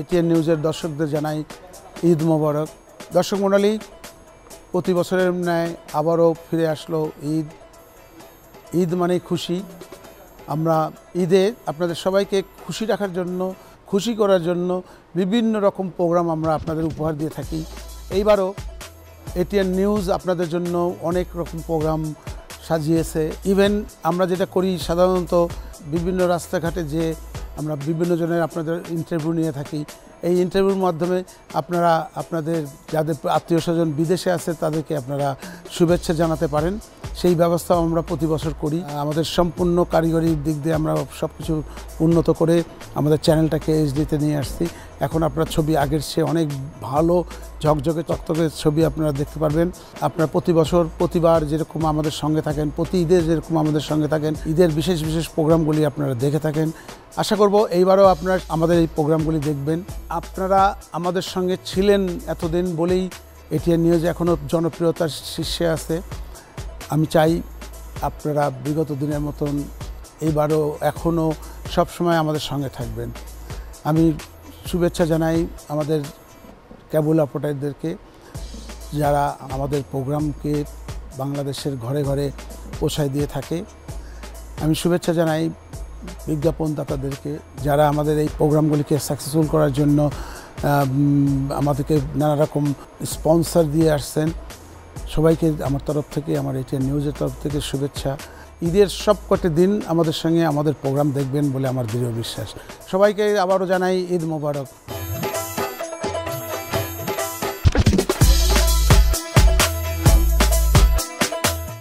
ATN নিউজের দর্শকদের জানাই ঈদ মোবারক। দর্শক মণ্ডলী, প্রতি বছরের ন্যায় আবারও ফিরে আসলো ঈদ। ঈদ মানেই খুশি। আমরা ঈদে আপনাদের সবাইকে খুশি রাখার জন্য, খুশি করার জন্য বিভিন্ন রকম প্রোগ্রাম আমরা আপনাদের উপহার দিয়ে থাকি। এইবারও এটিএন নিউজ আপনাদের জন্য অনেক রকম প্রোগ্রাম সাজিয়েছে। ইভেন আমরা যেটা করি সাধারণত বিভিন্ন রাস্তাঘাটে যে আমরা বিভিন্ন জনের আপনাদের ইন্টারভিউ নিয়ে থাকি। এই ইন্টারভিউর মাধ্যমে আপনারা আপনাদের যাদের আত্মীয় স্বজন বিদেশে আছে তাদেরকে আপনারা শুভেচ্ছা জানাতে পারেন। সেই ব্যবস্থাও আমরা প্রতি বছর করি। আমাদের সম্পূর্ণ কারিগরি দিক দিয়ে আমরা সব কিছু উন্নত করে আমাদের চ্যানেলটাকে এইচডিতে নিয়ে আসছি। এখন আপনার ছবি আগের চেয়ে অনেক ভালো ঝকঝকে চকচকে ছবি আপনারা দেখতে পারবেন। আপনারা প্রতি বছর প্রতিবার যেরকম আমাদের সঙ্গে থাকেন, প্রতি ঈদে যেরকম আমাদের সঙ্গে থাকেন, ঈদের বিশেষ বিশেষ প্রোগ্রামগুলি আপনারা দেখে থাকেন। আশা করব এইবারও আপনারা আমাদের এই প্রোগ্রামগুলি দেখবেন। আপনারা আমাদের সঙ্গে ছিলেন এতদিন বলেই এটিএন নিউজ এখনও জনপ্রিয়তার শীর্ষে আছে। আমি চাই আপনারা বিগত দিনের মতন এইবারও এখনও সবসময় আমাদের সঙ্গে থাকবেন। আমি শুভেচ্ছা জানাই আমাদের কেবল অপারেটরদেরকে, যারা আমাদের প্রোগ্রামকে বাংলাদেশের ঘরে ঘরে পৌঁছায় দিয়ে থাকে। আমি শুভেচ্ছা জানাই বিজ্ঞাপনদাতাদেরকে, যারা আমাদের এই প্রোগ্রামগুলিকে সাকসেসফুল করার জন্য আমাদেরকে নানা রকম স্পন্সর দিয়ে আসছেন। সবাইকে আমার তরফ থেকে, আমার এটিএন নিউজের তরফ থেকে শুভেচ্ছা। ঈদের সব কটি দিন আমাদের সঙ্গে আমাদের প্রোগ্রাম দেখবেন বলে আমার দৃঢ় বিশ্বাস। সবাইকে আবারও জানাই ঈদ মোবারক।